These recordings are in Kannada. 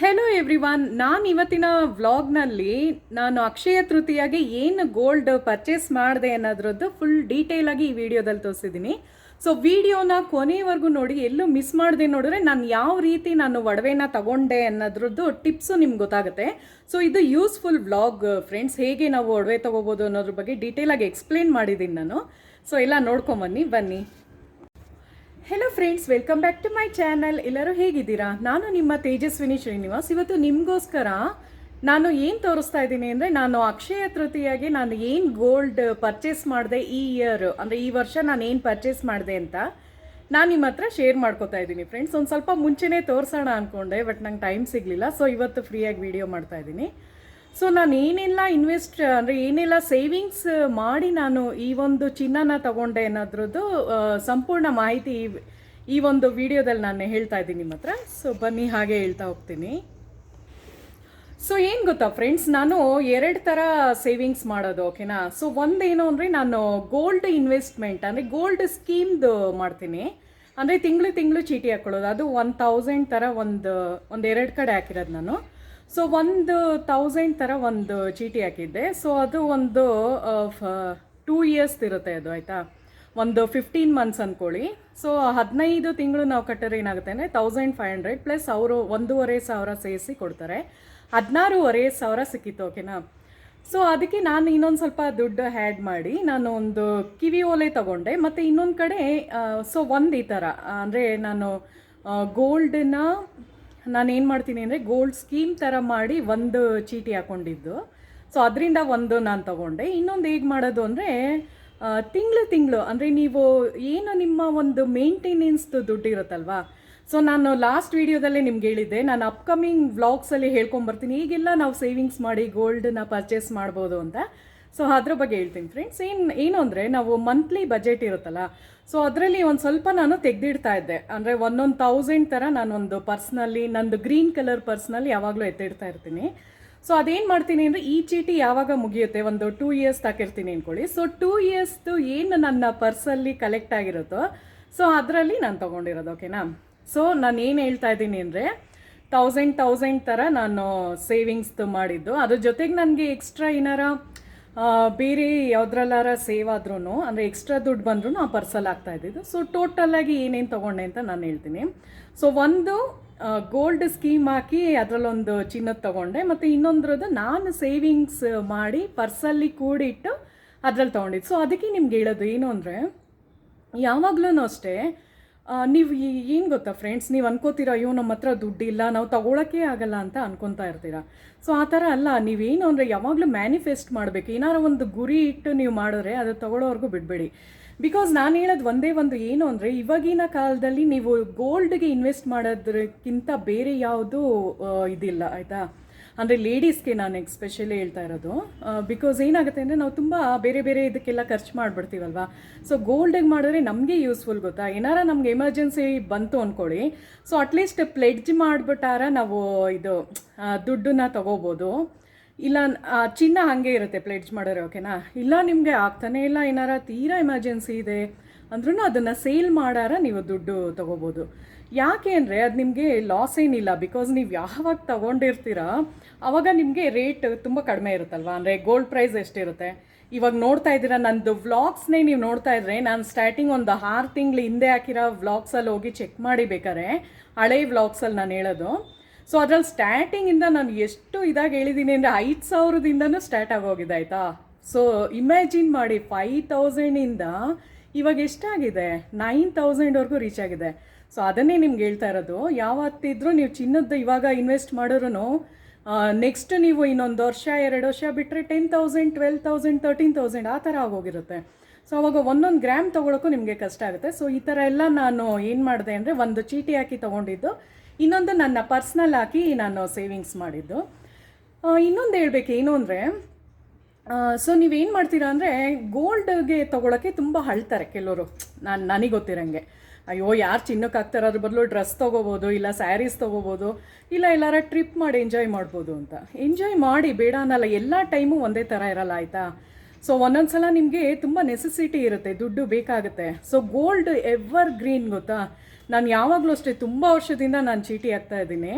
ಹೆಲೋ ಎವ್ರಿವನ್, ನಾನು ಇವತ್ತಿನ ವ್ಲಾಗ್ನಲ್ಲಿ ನಾನು ಅಕ್ಷಯ ತೃತೀಯಾಗೆ ಏನು ಗೋಲ್ಡ್ ಪರ್ಚೇಸ್ ಮಾಡಿದೆ ಅನ್ನೋದ್ರದ್ದು ಫುಲ್ ಡೀಟೇಲಾಗಿ ಈ ವಿಡಿಯೋದಲ್ಲಿ ತೋರಿಸಿದ್ದೀನಿ. ಸೊ ವಿಡಿಯೋನ ಕೊನೆಯವರೆಗೂ ನೋಡಿ, ಎಲ್ಲೂ ಮಿಸ್ ಮಾಡದೆ ನೋಡಿದ್ರೆ ನಾನು ಯಾವ ರೀತಿ ನಾನು ಒಡವೆನ ತಗೊಂಡೆ ಅನ್ನೋದ್ರದ್ದು ಟಿಪ್ಸು ನಿಮ್ಗೆ ಗೊತ್ತಾಗುತ್ತೆ. ಸೊ ಇದು ಯೂಸ್ಫುಲ್ ವ್ಲಾಗ್ ಫ್ರೆಂಡ್ಸ್. ಹೇಗೆ ನಾವು ಒಡವೆ ತೊಗೋಬೋದು ಅನ್ನೋದ್ರ ಬಗ್ಗೆ ಡೀಟೇಲಾಗಿ ಎಕ್ಸ್ಪ್ಲೇನ್ ಮಾಡಿದ್ದೀನಿ ನಾನು. ಸೊ ಎಲ್ಲ ನೋಡ್ಕೊಂಬನ್ನಿ ಬನ್ನಿ. Hello friends, welcome back to my channel. ಎಲ್ಲರೂ ಹೇಗಿದ್ದೀರಾ? ನಾನು ನಿಮ್ಮ ತೇಜಸ್ವಿನಿ ಶ್ರೀನಿವಾಸ್. ಇವತ್ತು ನಿಮಗೋಸ್ಕರ ನಾನು ಏನು ತೋರಿಸ್ತಾ ಇದ್ದೀನಿ ಅಂದರೆ, ನಾನು ಅಕ್ಷಯ ತೃತೀಯಾಗೆ ನಾನು ಏನು ಗೋಲ್ಡ್ ಪರ್ಚೇಸ್ ಮಾಡಿದೆ ಈ ಇಯರ್, ಅಂದರೆ ಈ ವರ್ಷ ನಾನು ಏನು ಪರ್ಚೇಸ್ ಮಾಡಿದೆ ಅಂತ ನಾನು ನಿಮ್ಮ ಹತ್ರ ಶೇರ್ ಮಾಡ್ಕೋತಾ ಇದ್ದೀನಿ ಫ್ರೆಂಡ್ಸ್. ಒಂದು ಸ್ವಲ್ಪ ಮುಂಚೆನೇ ತೋರಿಸೋಣ ಅಂದ್ಕೊಂಡೆ, ಬಟ್ ನಂಗೆ ಟೈಮ್ ಸಿಗಲಿಲ್ಲ. ಸೊ ಇವತ್ತು ಫ್ರೀಯಾಗಿ ವಿಡಿಯೋ ಮಾಡ್ತಾ ಇದ್ದೀನಿ. ಸೊ ನಾನು ಏನೆಲ್ಲ ಅಂದರೆ ಏನೆಲ್ಲ ಸೇವಿಂಗ್ಸ್ ಮಾಡಿ ನಾನು ಈ ಒಂದು ಚಿನ್ನನ ತಗೊಂಡೆ ಅನ್ನೋದ್ರದ್ದು ಸಂಪೂರ್ಣ ಮಾಹಿತಿ ಈ ಒಂದು ವಿಡಿಯೋದಲ್ಲಿ ನಾನು ಹೇಳ್ತಾ ಇದ್ದೀನಿ ನಿಮ್ಮ ಹತ್ರ. ಸೊ ಬನ್ನಿ ಹಾಗೆ ಹೇಳ್ತಾ ಹೋಗ್ತೀನಿ. ಸೊ ಏನು ಗೊತ್ತಾ ಫ್ರೆಂಡ್ಸ್, ನಾನು ಎರಡು ಥರ ಸೇವಿಂಗ್ಸ್ ಮಾಡೋದು, ಓಕೆನಾ. ಸೊ ಒಂದೇನು ಅಂದರೆ, ನಾನು ಗೋಲ್ಡ್ ಇನ್ವೆಸ್ಟ್ಮೆಂಟ್ ಅಂದರೆ ಗೋಲ್ಡ್ ಸ್ಕೀಮ್ದು ಮಾಡ್ತೀನಿ. ಅಂದರೆ ತಿಂಗಳು ಚೀಟಿ ಹಾಕ್ಕೊಳ್ಳೋದು. ಅದು 1000 ಥರ ಎರಡು ಕಡೆ ಹಾಕಿರೋದು ನಾನು. ಸೊ 1000 ಥರ ಒಂದು ಚೀಟಿ ಹಾಕಿದ್ದೆ. ಸೊ ಅದು ಒಂದು 2 ಇಯರ್ಸ್ ಇರುತ್ತೆ ಅದು, ಆಯಿತಾ. ಒಂದು 15 ಮಂತ್ಸ್ ಅಂದ್ಕೊಳ್ಳಿ. ಸೊ 15 ತಿಂಗಳು ನಾವು ಕಟ್ಟರೆ ಏನಾಗುತ್ತೆ ಅಂದರೆ 1500 ಪ್ಲಸ್ ಅವರು 1500 ಸೇರಿಸಿ ಕೊಡ್ತಾರೆ. 16,500 ಸಿಕ್ಕಿತ್ತು, ಓಕೆನಾ. ಸೊ ಅದಕ್ಕೆ ನಾನು ಇನ್ನೊಂದು ಸ್ವಲ್ಪ ದುಡ್ಡು ಹ್ಯಾಡ್ ಮಾಡಿ ನಾನು ಒಂದು ಕಿವಿ ಓಲೆ ತೊಗೊಂಡೆ. ಮತ್ತು ಇನ್ನೊಂದು ಕಡೆ ಸೊ ಒಂದು ಈ ಥರ ಅಂದರೆ ನಾನು ಗೋಲ್ಡನ್ನ ನಾನೇನು ಮಾಡ್ತೀನಿ ಅಂದರೆ ಗೋಲ್ಡ್ ಸ್ಕೀಮ್ ಥರ ಮಾಡಿ ಒಂದು ಚೀಟಿ ಹಾಕ್ಕೊಂಡಿದ್ದು. ಸೊ ಅದರಿಂದ ಒಂದು ನಾನು ತೊಗೊಂಡೆ. ಇನ್ನೊಂದು ಹೇಗೆ ಮಾಡೋದು ಅಂದರೆ, ತಿಂಗಳು ಅಂದರೆ ನೀವು ಏನು ನಿಮ್ಮ ಒಂದು ಮೇಂಟೆನೆನ್ಸ್ದು ದುಡ್ಡು ಇರುತ್ತಲ್ವಾ. ಸೊ ನಾನು ಲಾಸ್ಟ್ ವೀಡಿಯೋದಲ್ಲೇ ನಿಮ್ಗೆ ಹೇಳಿದ್ದೆ, ನಾನು ಅಪ್ಕಮಿಂಗ್ ವ್ಲಾಗ್ಸಲ್ಲಿ ಹೇಳ್ಕೊಂಬರ್ತೀನಿ ಈಗೆಲ್ಲ ನಾವು ಸೇವಿಂಗ್ಸ್ ಮಾಡಿ ಗೋಲ್ಡನ್ನ ಪರ್ಚೇಸ್ ಮಾಡ್ಬೋದು ಅಂತ. ಸೊ ಅದ್ರ ಬಗ್ಗೆ ಹೇಳ್ತೀನಿ ಫ್ರೆಂಡ್ಸ್. ಏನು ಅಂದರೆ, ನಾವು ಮಂತ್ಲಿ ಬಜೆಟ್ ಇರುತ್ತಲ್ಲ, ಸೊ ಅದರಲ್ಲಿ ಒಂದು ಸ್ವಲ್ಪ ನಾನು ತೆಗೆದಿಡ್ತಾ ಇದ್ದೆ. ಅಂದರೆ 1000 ಥರ ನಾನೊಂದು ಪರ್ಸ್ನಲ್ಲಿ, ನಂದು ಗ್ರೀನ್ ಕಲರ್ ಪರ್ಸ್ನಲ್ಲಿ ಯಾವಾಗಲೂ ಎತ್ತಿಡ್ತಾ ಇರ್ತೀನಿ. ಸೊ ಅದೇನು ಮಾಡ್ತೀನಿ ಅಂದರೆ, ಈ ಚೀಟಿ ಯಾವಾಗ ಮುಗಿಯುತ್ತೆ, ಒಂದು 2 ಇಯರ್ಸ್ ತಾಕಿರ್ತೀನಿ ಅಂದ್ಕೊಳ್ಳಿ. ಸೊ 2 ಇಯರ್ಸ್ದು ಏನು ನನ್ನ ಪರ್ಸಲ್ಲಿ ಕಲೆಕ್ಟ್ ಆಗಿರುತ್ತೋ, ಸೊ ಅದರಲ್ಲಿ ನಾನು ತೊಗೊಂಡಿರೋದು, ಓಕೆನಾ. ಸೊ ನಾನು ಏನು ಹೇಳ್ತಾ ಇದ್ದೀನಿ ಅಂದರೆ, 1000 ಥರ ನಾನು ಸೇವಿಂಗ್ಸ್ದು ಮಾಡಿದ್ದು. ಅದ್ರ ಜೊತೆಗೆ ನನಗೆ ಎಕ್ಸ್ಟ್ರಾ ಏನಾರ ಬೇರೆ ಯಾವುದ್ರಲ್ಲಾರ ಸೇವ್ ಆದ್ರೂ, ಅಂದರೆ ಎಕ್ಸ್ಟ್ರಾ ದುಡ್ಡು ಬಂದ್ರೂ ಆ ಪರ್ಸಲ್ಲಿ ಆಗ್ತಾಯಿದ್ದಿದ್ದು. ಸೊ ಟೋಟಲಾಗಿ ಏನೇನು ತೊಗೊಂಡೆ ಅಂತ ನಾನು ಹೇಳ್ತೀನಿ. ಸೊ ಒಂದು ಗೋಲ್ಡ್ ಸ್ಕೀಮ್ ಹಾಕಿ ಅದರಲ್ಲೊಂದು ಚಿನ್ನದ ತೊಗೊಂಡೆ. ಮತ್ತು ಇನ್ನೊಂದ್ರದ್ದು ನಾನು ಸೇವಿಂಗ್ಸ್ ಮಾಡಿ ಪರ್ಸಲ್ಲಿ ಕೂಡಿಟ್ಟು ಅದ್ರಲ್ಲಿ ತೊಗೊಂಡಿದ್ದು. ಸೊ ಅದಕ್ಕೆ ನಿಮ್ಗೆ ಹೇಳೋದು ಏನು ಅಂದರೆ, ಯಾವಾಗಲೂ ಅಷ್ಟೇ ನೀವು ಏನು ಗೊತ್ತಾ ಫ್ರೆಂಡ್ಸ್, ನೀವು ಅನ್ಕೋತೀರ ಅಯ್ಯೋ ನಮ್ಮ ಹತ್ರ ದುಡ್ಡಿಲ್ಲ, ನಾವು ತೊಗೊಳಕ್ಕೆ ಆಗಲ್ಲ ಅಂತ ಅನ್ಕೊತಾ ಇರ್ತೀರ. ಸೊ ಆ ಥರ ಅಲ್ಲ. ನೀವೇನು ಅಂದರೆ ಯಾವಾಗಲೂ ಮ್ಯಾನಿಫೆಸ್ಟ್ ಮಾಡಬೇಕು. ಏನಾರು ಒಂದು ಗುರಿ ಇಟ್ಟು ನೀವು ಮಾಡಿದ್ರೆ ಅದು ತೊಗೊಳ್ಳೋವರೆಗೂ ಬಿಡಬೇಡಿ. ಬಿಕಾಸ್ ನಾನು ಹೇಳೋದು ಒಂದೇ ಒಂದು ಏನು ಅಂದರೆ, ಇವಾಗಿನ ಕಾಲದಲ್ಲಿ ನೀವು ಗೋಲ್ಡ್ಗೆ ಇನ್ವೆಸ್ಟ್ ಮಾಡೋದ್ರಕ್ಕಿಂತ ಬೇರೆ ಯಾವುದೂ ಇದಿಲ್ಲ, ಆಯಿತಾ. ಅಂದರೆ ಲೇಡೀಸ್ಗೆ ನಾನು ಎಸ್ಪೆಷಲಿ ಹೇಳ್ತಾ ಇರೋದು. ಬಿಕಾಸ್ ಏನಾಗುತ್ತೆ ಅಂದರೆ, ನಾವು ತುಂಬ ಬೇರೆ ಇದಕ್ಕೆಲ್ಲ ಖರ್ಚು ಮಾಡಿಬಿಡ್ತೀವಲ್ವ. ಸೊ ಗೋಲ್ಡಿಗೆ ಮಾಡಿದ್ರೆ ನಮಗೆ ಯೂಸ್ಫುಲ್, ಗೊತ್ತಾ. ಏನಾರ ನಮ್ಗೆ ಎಮರ್ಜೆನ್ಸಿ ಬಂತು ಅಂದ್ಕೊಳ್ಳಿ, ಸೊ ಅಟ್ಲೀಸ್ಟ್ ಪ್ಲೆಡ್ಜ್ ಮಾಡಿಬಿಟ್ಟಾರ ನಾವು ಇದು ದುಡ್ಡನ್ನ ತೊಗೋಬೋದು. ಇಲ್ಲ ಚಿನ್ನ ಹಾಗೆ ಇರುತ್ತೆ ಪ್ಲೆಡ್ಜ್ ಮಾಡಿದ್ರೆ, ಓಕೆನಾ. ಇಲ್ಲ ನಿಮಗೆ ಆಗ್ತಾನೆ ಇಲ್ಲ, ಏನಾರ ತೀರಾ ಎಮರ್ಜೆನ್ಸಿ ಇದೆ ಅಂದ್ರೂ ಅದನ್ನು ಸೇಲ್ ಮಾಡಾರ ನೀವು ದುಡ್ಡು ತೊಗೋಬೋದು. ಯಾಕೆ ಅಂದರೆ ಅದು ನಿಮಗೆ ಲಾಸ್ ಏನಿಲ್ಲ. ಬಿಕಾಸ್ ನೀವು ಯಾವಾಗ ತೊಗೊಂಡಿರ್ತೀರ ಆವಾಗ ನಿಮಗೆ ರೇಟ್ ತುಂಬ ಕಡಿಮೆ ಇರುತ್ತಲ್ವ. ಅಂದರೆ ಗೋಲ್ಡ್ ಪ್ರೈಸ್ ಎಷ್ಟಿರುತ್ತೆ ಇವಾಗ ನೋಡ್ತಾ ಇದ್ದೀರಾ. ನಂದು ವ್ಲಾಗ್ಸ್ನೇ ನೀವು ನೋಡ್ತಾ ಇದ್ರೆ, ನಾನು ಸ್ಟಾರ್ಟಿಂಗ್ ಒಂದು 6 ತಿಂಗಳು ಹಿಂದೆ ಹಾಕಿರೋ ವ್ಲಾಗ್ಸಲ್ಲಿ ಹೋಗಿ ಚೆಕ್ ಮಾಡಿ ಬೇಕಾರೆ, ಹಳೆ ವ್ಲಾಗ್ಸಲ್ಲಿ ನಾನು ಹೇಳೋದು. ಸೊ ಅದ್ರಲ್ಲಿ ಸ್ಟಾರ್ಟಿಂಗಿಂದ ನಾನು ಎಷ್ಟು ಇದಾಗಿ ಹೇಳಿದ್ದೀನಿ ಅಂದರೆ 5000ದಿಂದನೂ ಸ್ಟಾರ್ಟ್ ಆಗೋಗಿದೆ, ಆಯಿತಾ. ಸೊ ಇಮ್ಯಾಜಿನ್ ಮಾಡಿ, 5000ಇಂದ ಇವಾಗ ಎಷ್ಟಾಗಿದೆ, 9000ವರೆಗೂ ರೀಚ್ ಆಗಿದೆ. ಸೊ ಅದನ್ನೇ ನಿಮ್ಗೆ ಹೇಳ್ತಾ ಇರೋದು. ಯಾವತ್ತಿದ್ರೂ ನೀವು ಚಿನ್ನದ್ದು ಇವಾಗ ಇನ್ವೆಸ್ಟ್ ಮಾಡೋರು ನೆಕ್ಸ್ಟ್ ನೀವು ಇನ್ನೊಂದು ವರ್ಷ 2 ವರ್ಷ ಬಿಟ್ಟರೆ 10,000 12,000 13,000 ಆ ಥರ ಆಗೋಗಿರುತ್ತೆ. ಸೊ ಅವಾಗ 1 ಗ್ರಾಮ್ ತೊಗೊಳಕ್ಕೂ ನಿಮಗೆ ಕಷ್ಟ ಆಗುತ್ತೆ. ಸೊ ಈ ಥರ ಎಲ್ಲ ನಾನು ಏನು ಮಾಡಿದೆ ಅಂದರೆ, ಒಂದು ಚೀಟಿ ಹಾಕಿ ತೊಗೊಂಡಿದ್ದು, ಇನ್ನೊಂದು ನನ್ನ ಪರ್ಸ್ನಲ್ ಹಾಕಿ ನಾನು ಸೇವಿಂಗ್ಸ್ ಮಾಡಿದ್ದು. ಇನ್ನೊಂದು ಹೇಳ್ಬೇಕು ಏನು ಅಂದರೆ, ಸೊ ನೀವೇನು ಮಾಡ್ತೀರಾ ಅಂದರೆ, ಗೋಲ್ಡ್ಗೆ ತೊಗೊಳಕ್ಕೆ ತುಂಬ ಅಳ್ತಾರೆ ಕೆಲವರು. ನನಗೆ ಗೊತ್ತಿರೋಂಗೆ, ಅಯ್ಯೋ ಯಾರು ಚಿನ್ನಕ್ಕೆ ಹಾಕ್ತಾರೆ, ಅದ್ರ ಬದಲು ಡ್ರೆಸ್ ತೊಗೋಬೋದು, ಇಲ್ಲ ಸ್ಯಾರೀಸ್ ತೊಗೋಬೋದು, ಇಲ್ಲ ಎಲ್ಲಾರ ಟ್ರಿಪ್ ಮಾಡಿ ಎಂಜಾಯ್ ಮಾಡ್ಬೋದು ಅಂತ. ಎಂಜಾಯ್ ಮಾಡಿ, ಬೇಡ ಅನ್ನಲ್ಲ. ಎಲ್ಲ ಟೈಮು ಒಂದೇ ಥರ ಇರಲ್ಲ, ಆಯಿತಾ. ಸೊ ಒಂದೊಂದು ಸಲ ನಿಮಗೆ ತುಂಬ ನೆಸೆಸಿಟಿ ಇರುತ್ತೆ, ದುಡ್ಡು ಬೇಕಾಗುತ್ತೆ. ಸೊ ಗೋಲ್ಡ್ ಎವರ್ ಗ್ರೀನ್, ಗೊತ್ತಾ. ನಾನು ಯಾವಾಗಲೂ ಅಷ್ಟೇ ತುಂಬ ವರ್ಷದಿಂದ ನಾನು ಚೀಟಿ ಹಾಕ್ತಾ ಇದ್ದೀನಿ.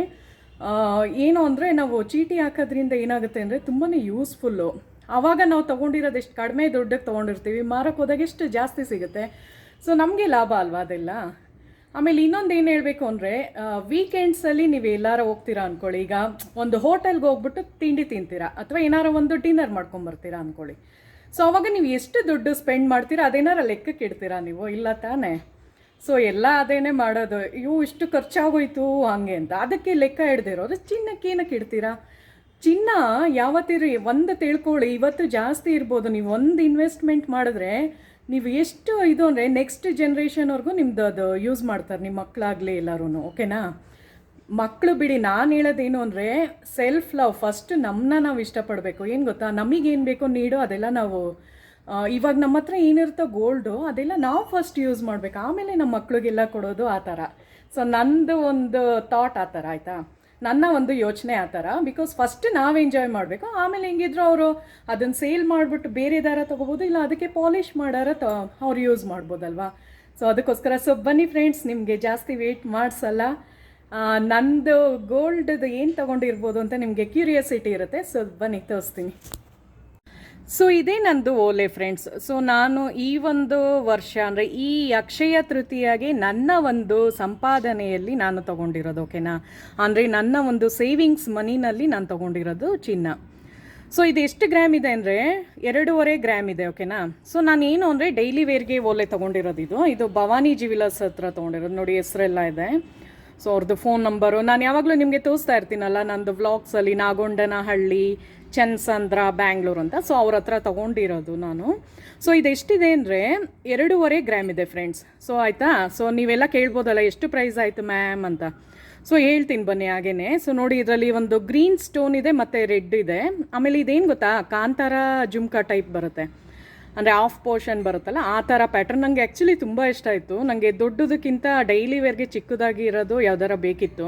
ಏನು ಅಂದರೆ ನಾವು ಚೀಟಿ ಹಾಕೋದ್ರಿಂದ ಏನಾಗುತ್ತೆ ಅಂದರೆ ತುಂಬಾ ಯೂಸ್ಫುಲ್ಲು. ಆವಾಗ ನಾವು ತೊಗೊಂಡಿರೋದು ಎಷ್ಟು ಕಡಿಮೆ ದುಡ್ಡಿಗೆ ತೊಗೊಂಡಿರ್ತೀವಿ, ಮಾರಕ್ಕೆ ಹೋದಾಗ ಎಷ್ಟು ಜಾಸ್ತಿ ಸಿಗುತ್ತೆ. ಸೊ ನಮಗೆ ಲಾಭ ಅಲ್ವಾ ಅದೆಲ್ಲ. ಆಮೇಲೆ ಇನ್ನೊಂದು ಏನು ಹೇಳಬೇಕು ಅಂದರೆ, ವೀಕೆಂಡ್ಸಲ್ಲಿ ನೀವು ಎಲ್ಲಾರು ಹೋಗ್ತೀರಾ ಅಂದ್ಕೊಳ್ಳಿ, ಈಗ ಒಂದು ಹೋಟೆಲ್ಗೆ ಹೋಗ್ಬಿಟ್ಟು ತಿಂಡಿ ತಿಂತೀರಾ ಅಥವಾ ಏನಾರು ಒಂದು ಡಿನ್ನರ್ ಮಾಡ್ಕೊಂಬರ್ತೀರಾ ಅಂದ್ಕೊಳ್ಳಿ. ಸೊ ಅವಾಗ ನೀವು ಎಷ್ಟು ದುಡ್ಡು ಸ್ಪೆಂಡ್ ಮಾಡ್ತೀರಾ ಅದೇನಾರ ಲೆಕ್ಕಕ್ಕೆ ಇಡ್ತೀರಾ ನೀವು? ಇಲ್ಲ ತಾನೇ. ಸೊ ಎಲ್ಲ ಅದೇನೇ ಮಾಡೋದು, ಇಷ್ಟು ಖರ್ಚಾಗೋಯ್ತು ಹಂಗೆ ಅಂತ. ಅದಕ್ಕೆ ಲೆಕ್ಕ ಹಿಡ್ದಿರೋದು ಚಿನ್ನಕ್ಕೆ ಏನಕ್ಕೆ ಇಡ್ತೀರಾ? ಚಿನ್ನ ಯಾವತ್ತಿರಿ ಒಂದು ತಿಳ್ಕೊಳ್ಳಿ, ಇವತ್ತು ಜಾಸ್ತಿ ಇರ್ಬೋದು. ನೀವು ಒಂದು ಇನ್ವೆಸ್ಟ್ಮೆಂಟ್ ಮಾಡಿದ್ರೆ ನೀವು ಎಷ್ಟು ಇದು ಅಂದರೆ ನೆಕ್ಸ್ಟ್ ಜನ್ರೇಷನ್ವರೆಗೂ ನಿಮ್ದು ಅದು ಯೂಸ್ ಮಾಡ್ತಾರೆ, ನಿಮ್ಮ ಮಕ್ಕಳಾಗಲಿ ಎಲ್ಲರೂ. ಓಕೆನಾ? ಮಕ್ಕಳು ಬಿಡಿ, ನಾನು ಹೇಳೋದೇನು ಅಂದರೆ ಸೆಲ್ಫ್ ಲವ್ ಫಸ್ಟ್. ನಮ್ಮನ್ನ ನಾವು ಇಷ್ಟಪಡಬೇಕು. ಏನು ಗೊತ್ತಾ, ನಮಗೇನು ಬೇಕೋ ನೀಡೋ ಅದೆಲ್ಲ ನಾವು ಇವಾಗ ನಮ್ಮ ಹತ್ರ ಏನಿರುತ್ತೋ ಗೋಲ್ಡು ಅದೆಲ್ಲ ನಾವು ಫಸ್ಟ್ ಯೂಸ್ ಮಾಡಬೇಕು, ಆಮೇಲೆ ನಮ್ಮ ಮಕ್ಳಿಗೆಲ್ಲ ಕೊಡೋದು ಆ ಥರ. ಸೊ ನಂದು ಒಂದು ಥಾಟ್ ಆ ಥರ, ಆಯಿತಾ? ನನ್ನ ಒಂದು ಯೋಚನೆ ಆ ಥರ. ಬಿಕಾಸ್ ಫಸ್ಟ್ ನಾವು ಎಂಜಾಯ್ ಮಾಡಬೇಕು, ಆಮೇಲೆ ಹೆಂಗಿದ್ರು ಅವರು ಅದನ್ನು ಸೇಲ್ ಮಾಡಿಬಿಟ್ಟು ಬೇರೆ ದಾರ ತೊಗೋಬೋದು, ಇಲ್ಲ ಅದಕ್ಕೆ ಪಾಲಿಷ್ ಮಾಡಾರ ಅವ್ರು ಯೂಸ್ ಮಾಡ್ಬೋದಲ್ವಾ. ಸೊ ಅದಕ್ಕೋಸ್ಕರ. ಸೊ ಬನ್ನಿ ಫ್ರೆಂಡ್ಸ್, ನಿಮಗೆ ಜಾಸ್ತಿ ವೆಯ್ಟ್ ಮಾಡಿಸಲ್ಲ. ನಂದು ಗೋಲ್ಡ್ದು ಏನು ತೊಗೊಂಡಿರ್ಬೋದು ಅಂತ ನಿಮಗೆ ಕ್ಯೂರಿಯಾಸಿಟಿ ಇರುತ್ತೆ. ಸೊ ಬನ್ನಿ ತೋರಿಸ್ತೀನಿ. ಸೊ ಇದೇ ನಂದು ಓಲೆ ಫ್ರೆಂಡ್ಸ್. ಸೊ ನಾನು ಈ ಒಂದು ವರ್ಷ ಅಂದರೆ ಈ ಅಕ್ಷಯ ತೃತೀಯಾಗೆ ನನ್ನ ಒಂದು ಸಂಪಾದನೆಯಲ್ಲಿ ನಾನು ತೊಗೊಂಡಿರೋದು, ಓಕೆನಾ? ಅಂದರೆ ನನ್ನ ಒಂದು ಸೇವಿಂಗ್ಸ್ ಮನಿನಲ್ಲಿ ನಾನು ತೊಗೊಂಡಿರೋದು ಚಿನ್ನ. ಸೊ ಇದು ಎಷ್ಟು ಗ್ರಾಮ್ ಇದೆ ಅಂದರೆ 2.5 ಗ್ರಾಮ್ ಇದೆ, ಓಕೆನಾ? ಸೊ ನಾನು ಏನು ಅಂದರೆ ಡೈಲಿ ವೇರ್ಗೆ ಓಲೆ ತೊಗೊಂಡಿರೋದು. ಇದು ಭವಾನಿ ಜ್ಯುವೆಲರ್ಸ್ ಹತ್ರ ತೊಗೊಂಡಿರೋದು. ನೋಡಿ ಹೆಸರೆಲ್ಲ ಇದೆ. ಸೊ ಅವ್ರದ್ದು ಫೋನ್ ನಂಬರು ನಾನು ಯಾವಾಗಲೂ ನಿಮಗೆ ತೋರಿಸ್ತಾ ಇರ್ತೀನಲ್ಲ ನಂದು ವ್ಲಾಗ್ಸಲ್ಲಿ, ನಾಗೊಂಡನಹಳ್ಳಿ, ಚನ್ನಸಂದ್ರ, ಬ್ಯಾಂಗ್ಳೂರು ಅಂತ. ಸೊ ಅವ್ರ ಹತ್ರ ತೊಗೊಂಡಿರೋದು ನಾನು. ಸೊ ಇದೆಷ್ಟಿದೆ ಅಂದರೆ 2.5 ಗ್ರಾಮ್ ಇದೆ ಫ್ರೆಂಡ್ಸ್. ಸೊ ಆಯಿತಾ? ಸೊ ನೀವೆಲ್ಲ ಕೇಳ್ಬೋದಲ್ಲ ಎಷ್ಟು ಪ್ರೈಸ್ ಆಯಿತು ಮ್ಯಾಮ್ ಅಂತ. ಸೊ ಹೇಳ್ತೀನಿ ಬನ್ನಿ ಹಾಗೇನೆ. ಸೊ ನೋಡಿ, ಇದರಲ್ಲಿ ಒಂದು ಗ್ರೀನ್ ಸ್ಟೋನ್ ಇದೆ ಮತ್ತು ರೆಡ್ ಇದೆ. ಆಮೇಲೆ ಇದೇನು ಗೊತ್ತಾ, ಕಾಂತಾರ ಜುಮ್ಕಾ ಟೈಪ್ ಬರುತ್ತೆ, ಅಂದರೆ ಆಫ್ ಪೋರ್ಷನ್ ಬರುತ್ತಲ್ಲ ಆ ಥರ ಪ್ಯಾಟರ್ನ್. ನನಗೆ ಆ್ಯಕ್ಚುಲಿ ತುಂಬ ಇಷ್ಟ ಆಯಿತು. ನನಗೆ ದೊಡ್ಡದಕ್ಕಿಂತ ಡೈಲಿ ವೇರ್ಗೆ ಚಿಕ್ಕದಾಗಿ ಇರೋದು ಯಾವ್ದಾರ ಬೇಕಿತ್ತು.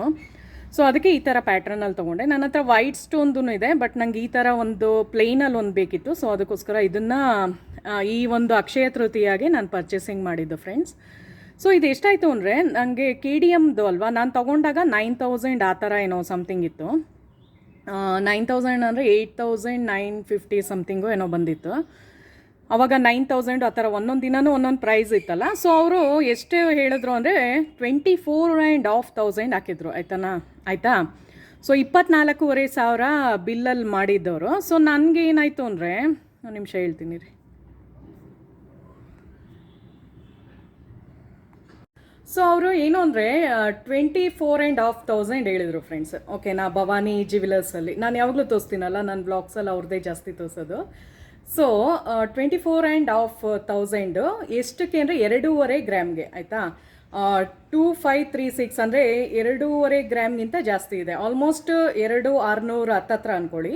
ಸೊ ಅದಕ್ಕೆ ಈ ಥರ ಪ್ಯಾಟ್ರನಲ್ಲಿ ತೊಗೊಂಡೆ. ನನ್ನ ಹತ್ರ ವೈಟ್ ಸ್ಟೋನ್ದು ಇದೆ, ಬಟ್ ನನಗೆ ಈ ಥರ ಒಂದು ಪ್ಲೇನಲ್ಲಿ ಒಂದು ಬೇಕಿತ್ತು. ಸೊ ಅದಕ್ಕೋಸ್ಕರ ಇದನ್ನು ಈ ಒಂದು ಅಕ್ಷಯ ತೃತೀಯಾಗೆ ನಾನು ಪರ್ಚೇಸಿಂಗ್ ಮಾಡಿದ್ದು ಫ್ರೆಂಡ್ಸ್. ಸೊ ಇದು ಎಷ್ಟಾಯಿತು ಅಂದರೆ, ನನಗೆ KDMದು ಅಲ್ವಾ, ನಾನು ತೊಗೊಂಡಾಗ 9000 ಆ ಥರ ಏನೋ ಸಮಥಿಂಗ್ ಇತ್ತು. 9000 ಅಂದರೆ 8950 ಸಮಥಿಂಗು ಏನೋ ಬಂದಿತ್ತು. ಅವಾಗ 9000 ಆ ಥರ ಒಂದೊಂದು ದಿನವೂ ಒಂದೊಂದು ಪ್ರೈಸ್ ಇತ್ತಲ್ಲ. ಸೊ ಅವರು ಎಷ್ಟು ಹೇಳಿದ್ರು ಅಂದರೆ 24,500 ಹಾಕಿದ್ರು, ಆಯಿತಾ? ಸೊ 24,500 ಬಿಲ್ಲಲ್ಲಿ ಮಾಡಿದ್ದವರು. ಸೊ ನನಗೆ ಏನಾಯಿತು ಅಂದರೆ, ಒಂದು ನಿಮಿಷ ಹೇಳ್ತೀನಿ ರೀ. ಸೊ ಅವರು ಏನು ಅಂದರೆ 24,500 ಹೇಳಿದರು ಫ್ರೆಂಡ್ಸ್, ಓಕೆನಾ? ಭವಾನಿ ಜ್ಯುವೆಲರ್ಸಲ್ಲಿ ನಾನು ಯಾವಾಗಲೂ ತೋರಿಸ್ತೀನಲ್ಲ ನನ್ನ ಬ್ಲಾಗ್ಸಲ್ಲಿ ಅವ್ರದ್ದೇ ಜಾಸ್ತಿ ತೋರಿಸೋದು. ಸೊ 24,500 ಎಷ್ಟಕ್ಕೆ ಅಂದರೆ 2.5 ಗ್ರಾಮ್ಗೆ, ಆಯಿತಾ? 2536 ಅಂದರೆ 2.5 ಗ್ರಾಮ್ಗಿಂತ ಜಾಸ್ತಿ ಇದೆ. ಆಲ್ಮೋಸ್ಟ್ 2,600 ಹತ್ತತ್ರ ಅಂದ್ಕೊಳ್ಳಿ.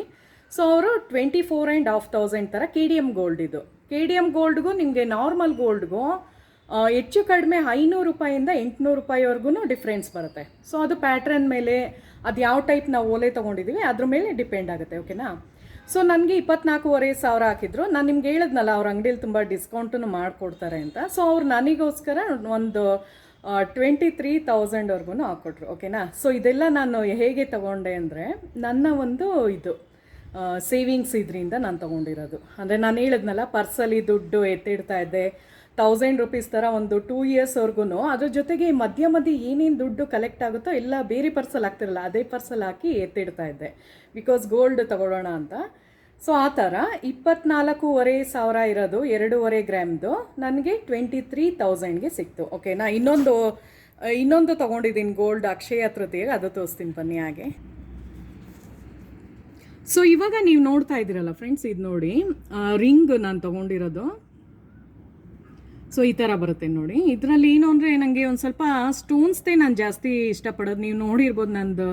ಸೊ ಅವರು 24,500 ಥರ KDM ಗೋಲ್ಡ್. ಇದು KDM ಗೋಲ್ಡ್ಗೂ ನಿಮಗೆ ನಾರ್ಮಲ್ ಗೋಲ್ಡ್ಗೂ ಹೆಚ್ಚು ಕಡಿಮೆ 500 ರೂಪಾಯಿಂದ 800 ರೂಪಾಯಿವರೆಗೂ ಡಿಫ್ರೆನ್ಸ್ ಬರುತ್ತೆ. ಸೊ ಅದು ಪ್ಯಾಟ್ರನ್ ಮೇಲೆ, ಅದು ಯಾವ ಟೈಪ್ ನಾವು ಓಲೆ ತೊಗೊಂಡಿದ್ದೀವಿ ಅದ್ರ ಮೇಲೆ ಡಿಪೆಂಡ್ ಆಗುತ್ತೆ, ಓಕೆನಾ? ಸೊ ನನಗೆ 24,500 ಹಾಕಿದ್ರು. ನಾನು ನಿಮ್ಗೆ ಹೇಳಿದ್ನಲ್ಲ ಅವ್ರ ಅಂಗಡಿಯಲ್ಲಿ ತುಂಬ ಡಿಸ್ಕೌಂಟನ್ನು ಮಾಡಿಕೊಡ್ತಾರೆ ಅಂತ. ಸೊ ಅವ್ರು ನನಗೋಸ್ಕರ ಒಂದು 23,000ವರೆಗೂ ಹಾಕ್ಕೊಟ್ರು, ಓಕೆನಾ? ಸೊ ಇದೆಲ್ಲ ನಾನು ಹೇಗೆ ತೊಗೊಂಡೆ ಅಂದರೆ, ನನ್ನ ಒಂದು ಇದು ಸೇವಿಂಗ್ಸ್ ಇದರಿಂದ ನಾನು ತೊಗೊಂಡಿರೋದು. ಅಂದರೆ ನಾನು ಹೇಳಿದ್ನಲ್ಲ ಪರ್ಸಲ್ಲಿ ದುಡ್ಡು ಎತ್ತಿಡ್ತಾ ಇದ್ದೆ 1000 ರೂಪೀಸ್ ಥರ ಒಂದು 2 ಇಯರ್ಸ್ವರೆಗೂ. ಅದ್ರ ಜೊತೆಗೆ ಮಧ್ಯ ಏನೇನು ದುಡ್ಡು ಕಲೆಕ್ಟ್ ಆಗುತ್ತೋ ಎಲ್ಲ ಬೇರೆ ಪರ್ಸಲ್ಲಿ ಹಾಕ್ತಿರಲ್ಲ ಅದೇ ಪರ್ಸಲ್ಲಿ ಹಾಕಿ ಎತ್ತಿಡ್ತಾ ಇದ್ದೆ, ಬಿಕಾಸ್ ಗೋಲ್ಡ್ ತೊಗೊಳ್ಳೋಣ ಅಂತ. ಸೊ ಆ ಥರ 24,500 ಇರೋದು 2.5 ಗ್ರಾಮ್ದು ನನಗೆ 23,000ಗೆ ಸಿಕ್ತು, ಓಕೆನಾ? ಇನ್ನೊಂದು ತೊಗೊಂಡಿದ್ದೀನಿ ಗೋಲ್ಡ್ ಅಕ್ಷಯ ತೃತೀಯಾಗೆ, ಅದು ತೋರಿಸ್ತೀನಿ ಬನ್ನಿ ಹಾಗೆ. ಸೊ ಇವಾಗ ನೀವು ನೋಡ್ತಾ ಇದ್ದೀರಲ್ಲ ಫ್ರೆಂಡ್ಸ್, ಇದು ನೋಡಿ ರಿಂಗ್ ನಾನು ತೊಗೊಂಡಿರೋದು. ಸೊ ಈ ಥರ ಬರುತ್ತೆ ನೋಡಿ. ಇದರಲ್ಲಿ ಏನು ಅಂದರೆ ನನಗೆ ಒಂದು ಸ್ವಲ್ಪ ಸ್ಟೋನ್ಸ್ದೇ ನಾನು ಜಾಸ್ತಿ ಇಷ್ಟಪಡೋದು. ನೀವು ನೋಡಿರ್ಬೋದು ನಂದು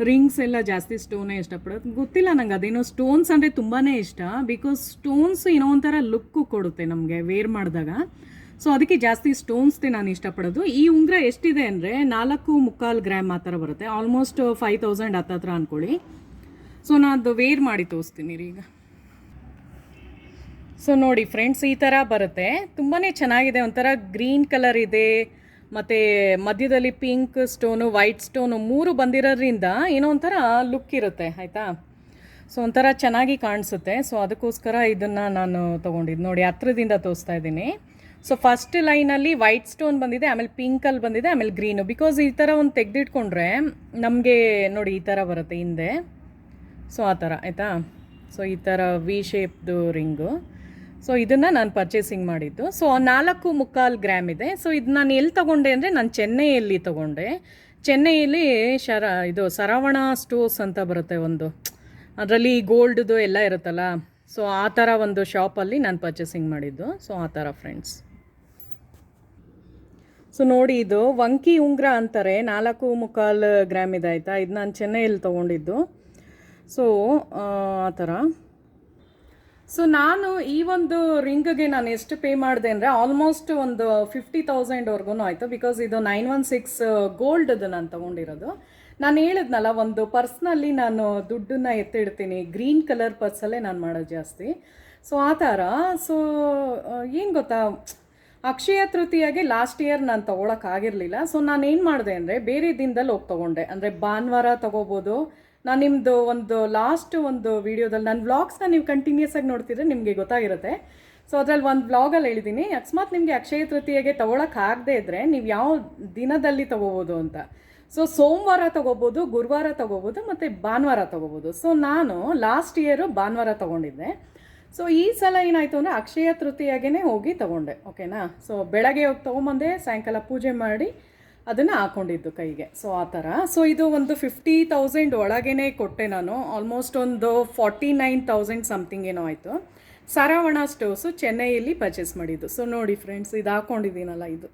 ರಿಂಗ್ಸ್ ಎಲ್ಲ ಜಾಸ್ತಿ ಸ್ಟೋನೇ ಇಷ್ಟಪಡೋದು. ಗೊತ್ತಿಲ್ಲ ನಂಗೆ ಅದೇನೋ ಸ್ಟೋನ್ಸ್ ಅಂದರೆ ತುಂಬಾ ಇಷ್ಟ. ಬಿಕಾಸ್ ಸ್ಟೋನ್ಸ್ ಏನೋ ಒಂಥರ ಲುಕ್ಕು ಕೊಡುತ್ತೆ ನಮಗೆ ವೇರ್ ಮಾಡಿದಾಗ. ಸೊ ಅದಕ್ಕೆ ಜಾಸ್ತಿ ಸ್ಟೋನ್ಸ್ದೇ ನಾನು ಇಷ್ಟಪಡೋದು. ಈ ಉಂಗುರ ಎಷ್ಟಿದೆ ಅಂದರೆ 4.25 ಗ್ರಾಮ್ ಆ ಥರ ಬರುತ್ತೆ. ಆಲ್ಮೋಸ್ಟ್ 5,000 ಹತ್ತತ್ರ ಅಂದ್ಕೊಳ್ಳಿ. ಸೊ ನಾನು ಅದು ವೇರ್ ಮಾಡಿ ತೋರಿಸ್ತೀನಿ ರೀ ಈಗ. ಸೊ ನೋಡಿ ಫ್ರೆಂಡ್ಸ್, ಈ ಥರ ಬರುತ್ತೆ. ತುಂಬಾ ಚೆನ್ನಾಗಿದೆ. ಒಂಥರ ಗ್ರೀನ್ ಕಲರ್ ಇದೆ ಮತ್ತು ಮಧ್ಯದಲ್ಲಿ ಪಿಂಕ್ ಸ್ಟೋನು ವೈಟ್ ಸ್ಟೋನು 3 ಬಂದಿರೋದ್ರಿಂದ ಏನೋ ಒಂಥರ ಲುಕ್ ಇರುತ್ತೆ ಆಯಿತಾ. ಸೊ ಒಂಥರ ಚೆನ್ನಾಗಿ ಕಾಣಿಸುತ್ತೆ. ಸೊ ಅದಕ್ಕೋಸ್ಕರ ಇದನ್ನು ನಾನು ತೊಗೊಂಡಿದ್ದು ನೋಡಿ, ಹತ್ರದಿಂದ ತೋರಿಸ್ತಾ ಇದ್ದೀನಿ. ಸೊ ಫಸ್ಟ್ ಲೈನಲ್ಲಿ ವೈಟ್ ಸ್ಟೋನ್ ಬಂದಿದೆ, ಆಮೇಲೆ ಪಿಂಕಲ್ಲಿ ಬಂದಿದೆ, ಆಮೇಲೆ ಗ್ರೀನು. ಬಿಕಾಸ್ ಈ ಥರ ಒಂದು ತೆಗೆದಿಟ್ಕೊಂಡ್ರೆ ನಮಗೆ ನೋಡಿ ಈ ಥರ ಬರುತ್ತೆ ಹಿಂದೆ. ಸೊ ಆ ಥರ ಆಯಿತಾ. ಸೊ ಈ ಥರ ವಿ ಶೇಪ್ದು ರಿಂಗು. ಸೊ ಇದನ್ನು ನಾನು ಪರ್ಚೇಸಿಂಗ್ ಮಾಡಿದ್ದು. ಸೊ 4.25 ಗ್ರಾಮ್ ಇದೆ. ಸೊ ಇದು ನಾನು ಎಲ್ಲಿ ತೊಗೊಂಡೆ ಅಂದರೆ ನಾನು ಚೆನ್ನೈಯಲ್ಲಿ ತೊಗೊಂಡೆ. ಚೆನ್ನೈಯಲ್ಲಿ ಇದು ಸರವಣ ಸ್ಟೋರ್ಸ್ ಅಂತ ಬರುತ್ತೆ ಒಂದು, ಅದರಲ್ಲಿ ಗೋಲ್ಡ್ದು ಎಲ್ಲ ಇರುತ್ತಲ್ಲ. ಸೊ ಆ ಥರ ಒಂದು ಶಾಪಲ್ಲಿ ನಾನು ಪರ್ಚೇಸಿಂಗ್ ಮಾಡಿದ್ದು. ಸೊ ಆ ಥರ ಫ್ರೆಂಡ್ಸ್. ಸೊ ನೋಡಿ, ಇದು ವಂಕಿ ಉಂಗುರ ಅಂತಾರೆ. 4.25 ಗ್ರಾಮ್ ಇದೆ ಆಯಿತಾ. ಇದು ನಾನು ಚೆನ್ನೈಯಲ್ಲಿ ತೊಗೊಂಡಿದ್ದು. ಸೊ ಆ ಥರ. ಸೊ ನಾನು ಈ ಒಂದು ರಿಂಗ್ಗೆ ನಾನು ಎಷ್ಟು ಪೇ ಮಾಡಿದೆ ಅಂದರೆ ಆಲ್ಮೋಸ್ಟ್ ಒಂದು 50,000ವರೆಗೂ ಆಯಿತು. ಬಿಕಾಸ್ ಇದು 916 ಗೋಲ್ಡ್ದು ನಾನು ತೊಗೊಂಡಿರೋದು. ನಾನು ಹೇಳಿದ್ನಲ್ಲ, ಒಂದು ಪರ್ಸ್ನಲ್ಲಿ ನಾನು ದುಡ್ಡನ್ನ ಎತ್ತಿಡ್ತೀನಿ, ಗ್ರೀನ್ ಕಲರ್ ಪರ್ಸಲ್ಲೇ ನಾನು ಮಾಡೋದು ಜಾಸ್ತಿ. ಸೊ ಆ ಥರ. ಸೊ ಏನು ಗೊತ್ತಾ, ಅಕ್ಷಯ ತೃತೀಯಾಗೆ ಲಾಸ್ಟ್ ಇಯರ್ ನಾನು ತೊಗೊಳಕ್ಕಾಗಿರಲಿಲ್ಲ. ಸೊ ನಾನು ಏನು ಮಾಡಿದೆ ಅಂದರೆ ಬೇರೆ ದಿನದಲ್ಲಿ ಹೋಗಿ ತೊಗೊಂಡೆ. ಅಂದರೆ ಭಾನುವಾರ ತೊಗೋಬೋದು. ನಾನು ನಿಮ್ಮದು ಒಂದು ಲಾಸ್ಟ್ ಒಂದು ವೀಡಿಯೋದಲ್ಲಿ ನನ್ನ ವ್ಲಾಗ್ಸ್ನ ನೀವು ಕಂಟಿನ್ಯೂಸ್ ಆಗಿ ನೋಡ್ತಿದ್ರೆ ನಿಮಗೆ ಗೊತ್ತಾಗಿರುತ್ತೆ. ಸೊ ಅದರಲ್ಲಿ ಒಂದು ವ್ಲಾಗಲ್ಲಿ ಹೇಳಿದ್ದೀನಿ, ಅಕಸ್ಮಾತ್ ನಿಮಗೆ ಅಕ್ಷಯ ತೃತೀಯಾಗೆ ತೊಗೊಳಕ್ಕಾಗದೇ ಇದ್ದರೆ ನೀವು ಯಾವ ದಿನದಲ್ಲಿ ತೊಗೋಬೋದು ಅಂತ. ಸೊ ಸೋಮವಾರ ತೊಗೋಬೋದು, ಗುರುವಾರ ತೊಗೋಬೋದು, ಮತ್ತು ಭಾನುವಾರ ತೊಗೋಬೋದು. ಸೊ ನಾನು ಲಾಸ್ಟ್ ಇಯರು ಭಾನುವಾರ ತೊಗೊಂಡಿದ್ದೆ. ಸೊ ಈ ಸಲ ಏನಾಯಿತು ಅಂದರೆ ಅಕ್ಷಯ ತೃತೀಯಾಗೇ ಹೋಗಿ ತೊಗೊಂಡೆ. ಓಕೆನಾ. ಸೊ ಬೆಳಗ್ಗೆ ಹೋಗಿ ತೊಗೊಂಬಂದೆ, ಸಾಯಂಕಾಲ ಪೂಜೆ ಮಾಡಿ ಅದನ್ನು ಹಾಕ್ಕೊಂಡಿದ್ದು ಕೈಗೆ. ಸೊ ಆ ಥರ. ಸೊ ಇದು ಒಂದು 50,000 ಒಳಗೇ ಕೊಟ್ಟೆ ನಾನು. ಆಲ್ಮೋಸ್ಟ್ ಒಂದು 49,000 ಸಮಥಿಂಗ್ ಏನೋ ಆಯಿತು. ಸರವಣ ಸ್ಟೋರ್ಸು ಚೆನ್ನೈಯಲ್ಲಿ ಪರ್ಚೇಸ್ ಮಾಡಿದ್ದು. ಸೊ ನೋಡಿ ಫ್ರೆಂಡ್ಸ್, ಇದು ಹಾಕ್ಕೊಂಡಿದ್ದೀನಲ್ಲ ಇದು.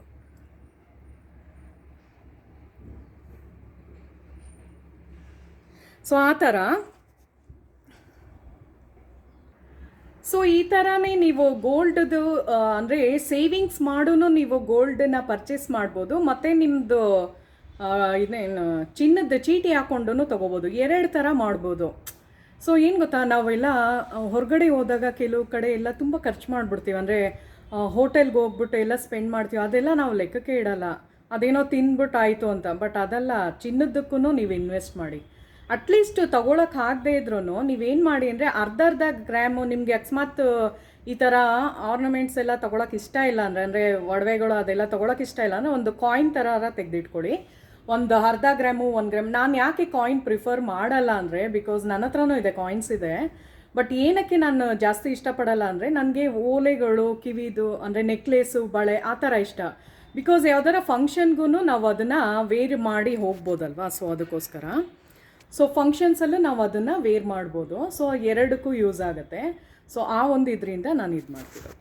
ಸೊ ಆ ಥರ. ಸೊ ಈ ಥರನೇ ನೀವು ಗೋಲ್ಡ್ದು ಅಂದರೆ ಸೇವಿಂಗ್ಸ್ ಮಾಡೂ ನೀವು ಗೋಲ್ಡನ್ನ ಪರ್ಚೇಸ್ ಮಾಡ್ಬೋದು. ಮತ್ತು ನಿಮ್ಮದು ಇದೇನು ಚಿನ್ನದ ಚೀಟಿ ಹಾಕ್ಕೊಂಡು ತೊಗೋಬೋದು. 2 ಥರ ಮಾಡ್ಬೋದು. ಸೊ ಏನು ಗೊತ್ತಾ, ನಾವೆಲ್ಲ ಹೊರಗಡೆ ಹೋದಾಗ ಕೆಲವು ಕಡೆ ಎಲ್ಲ ತುಂಬ ಖರ್ಚು ಮಾಡಿಬಿಡ್ತೀವಿ. ಅಂದರೆ ಹೋಟೆಲ್ಗೆ ಹೋಗ್ಬಿಟ್ಟು ಎಲ್ಲ ಸ್ಪೆಂಡ್ ಮಾಡ್ತೀವಿ. ಅದೆಲ್ಲ ನಾವು ಲೆಕ್ಕಕ್ಕೆ ಇಡಲ್ಲ, ಅದೇನೋ ತಿಂದ್ಬಿಟ್ಟು ಆಯಿತು ಅಂತ. ಬಟ್ ಅದೆಲ್ಲ ಚಿನ್ನದಕ್ಕೂ ನೀವು ಇನ್ವೆಸ್ಟ್ ಮಾಡಿ. ಅಟ್ಲೀಸ್ಟ್ ತೊಗೊಳಕ್ಕಾಗದೇ ಇದ್ರೂ ನೀವೇನು ಮಾಡಿ ಅಂದರೆ ಅರ್ಧ ಗ್ರಾಮು ನಿಮಗೆ ಅಕಸ್ಮಾತ್ ಈ ಥರ ಆರ್ನಮೆಂಟ್ಸ್ ಎಲ್ಲ ತೊಗೊಳಕ್ಕೆ ಇಷ್ಟ ಇಲ್ಲ ಅಂದರೆ ಒಡವೆಗಳು ಅದೆಲ್ಲ ತೊಗೊಳಕ್ಕೆ ಇಷ್ಟ ಇಲ್ಲ ಅಂದರೆ ಒಂದು ಕಾಯಿನ್ ಥರ ತೆಗೆದಿಟ್ಕೊಳ್ಳಿ. ಒಂದು ಅರ್ಧ ಗ್ರಾಮು 1 ಗ್ರಾಮ್. ನಾನು ಯಾಕೆ ಕಾಯಿನ್ ಪ್ರಿಫರ್ ಮಾಡಲ್ಲ ಅಂದರೆ ಬಿಕಾಸ್ ನನ್ನ ಹತ್ರನೂ ಇದೆ, ಕಾಯಿನ್ಸ್ ಇದೆ. ಬಟ್ ಏನಕ್ಕೆ ನಾನು ಜಾಸ್ತಿ ಇಷ್ಟಪಡಲ್ಲ ಅಂದರೆ ನನಗೆ ಓಲೆಗಳು, ಕಿವಿದು ಅಂದರೆ ನೆಕ್ಲೇಸು, ಬಳೆ ಆ ಥರ ಇಷ್ಟ. ಬಿಕಾಸ್ ಯಾವ್ದಾರ ಫಂಕ್ಷನ್ಗೂ ನಾವು ಅದನ್ನು ವೇರ್ ಮಾಡಿ ಹೋಗ್ಬೋದಲ್ವಾ. ಸೊ ಅದಕ್ಕೋಸ್ಕರ. ಸೊ ಫಂಕ್ಷನ್ಸಲ್ಲೂ ನಾವು ಅದನ್ನು ವೇರ್ ಮಾಡ್ಬೋದು. ಸೊ 2ಕ್ಕೂ ಯೂಸ್ ಆಗುತ್ತೆ. ಸೊ ಆ ಒಂದು ಇದರಿಂದ ನಾನು ಇದು ಮಾಡ್ತಿರೋದು.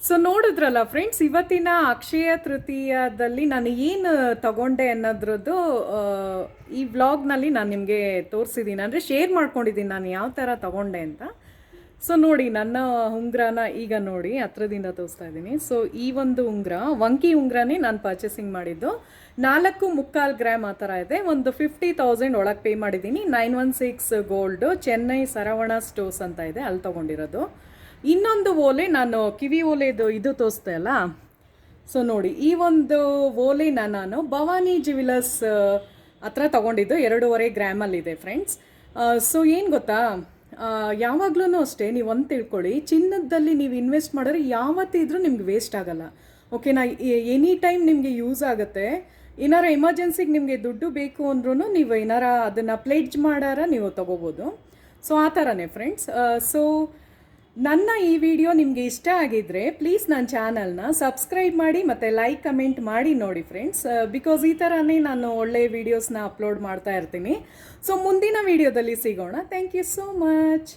ಸೊ ನೋಡಿದ್ರಲ್ಲ ಫ್ರೆಂಡ್ಸ್, ಇವತ್ತಿನ ಅಕ್ಷಯ ತೃತೀಯದಲ್ಲಿ ನಾನು ಏನು ತಗೊಂಡೆ ಅನ್ನೋದ್ರದ್ದು ಈ ವ್ಲಾಗ್ನಲ್ಲಿ ನಾನು ನಿಮಗೆ ತೋರಿಸಿದ್ದೀನಿ, ಅಂದರೆ ಶೇರ್ ಮಾಡ್ಕೊಂಡಿದ್ದೀನಿ ನಾನು ಯಾವ ಥರ ತಗೊಂಡೆ ಅಂತ. ಸೊ ನೋಡಿ, ನನ್ನ ಉಂಗುರನ ಈಗ ನೋಡಿ ಹತ್ರದಿಂದ ತೋರಿಸ್ತಾ ಇದ್ದೀನಿ. ಸೊ ಈ ಒಂದು ಉಂಗುರ ವಂಕಿ ಉಂಗುರನೇ ನಾನು ಪರ್ಚೇಸಿಂಗ್ ಮಾಡಿದ್ದು. 4.25 ಗ್ರಾಮ್ ಆ ಥರ ಇದೆ. ಒಂದು 50,000 ಒಳಗೆ ಪೇ ಮಾಡಿದ್ದೀನಿ. 916 ಗೋಲ್ಡು, ಚೆನ್ನೈ ಸರವಣ ಸ್ಟೋರ್ಸ್ ಅಂತ ಇದೆ, ಅಲ್ಲಿ ತೊಗೊಂಡಿರೋದು. ಇನ್ನೊಂದು ಓಲೆ ನಾನು ಕಿವಿ ಓಲೆದು ಇದು ತೋರಿಸ್ದೆ ಅಲ್ಲ. ಸೊ ನೋಡಿ, ಈ ಒಂದು ಓಲೆನ ನಾನು ಭವಾನಿ ಜ್ಯುವೆಲರ್ಸ್ ಹತ್ರ ತೊಗೊಂಡಿದ್ದು. 2.5 ಗ್ರಾಮಲ್ಲಿದೆ ಫ್ರೆಂಡ್ಸ್. ಸೊ ಏನು ಗೊತ್ತಾ, ಯಾವಾಗಲೂ ಅಷ್ಟೇ ನೀವು ಒಂದು ತಿಳ್ಕೊಳ್ಳಿ, ಚಿನ್ನದಲ್ಲಿ ನೀವು ಇನ್ವೆಸ್ಟ್ ಮಾಡಿದ್ರೆ ಯಾವತ್ತಿದ್ರೂ ನಿಮ್ಗೆ ವೇಸ್ಟ್ ಆಗೋಲ್ಲ. ಓಕೆನಾ. ಎನಿ ಟೈಮ್ ನಿಮಗೆ ಯೂಸ್ ಆಗುತ್ತೆ. ಏನಾರ ಎಮರ್ಜೆನ್ಸಿಗೆ ನಿಮಗೆ ದುಡ್ಡು ಬೇಕು ಅಂದ್ರೂ ನೀವು ಏನಾರ ಅದನ್ನು ಪ್ಲೇಜ್ ಮಾಡಾರ ನೀವು ತೊಗೋಬೋದು. ಸೊ ಆ ಥರನೇ ಫ್ರೆಂಡ್ಸ್. ಸೊ ನನ್ನ ಈ ವಿಡಿಯೋ ನಿಮಗೆ ಇಷ್ಟ ಆಗಿದ್ದರೆ ಪ್ಲೀಸ್ ನನ್ನ ಚಾನಲ್ನ ಸಬ್ಸ್ಕ್ರೈಬ್ ಮಾಡಿ ಮತ್ತು ಲೈಕ್ ಕಮೆಂಟ್ ಮಾಡಿ ನೋಡಿ ಫ್ರೆಂಡ್ಸ್. ಬಿಕಾಸ್ ಈ ಥರನೇ ನಾನು ಒಳ್ಳೆಯ ವೀಡಿಯೋಸ್ನ ಅಪ್ಲೋಡ್ ಮಾಡ್ತಾ ಇರ್ತೀನಿ. ಸೊ ಮುಂದಿನ ವೀಡಿಯೋದಲ್ಲಿ ಸಿಗೋಣ. Thank you so much.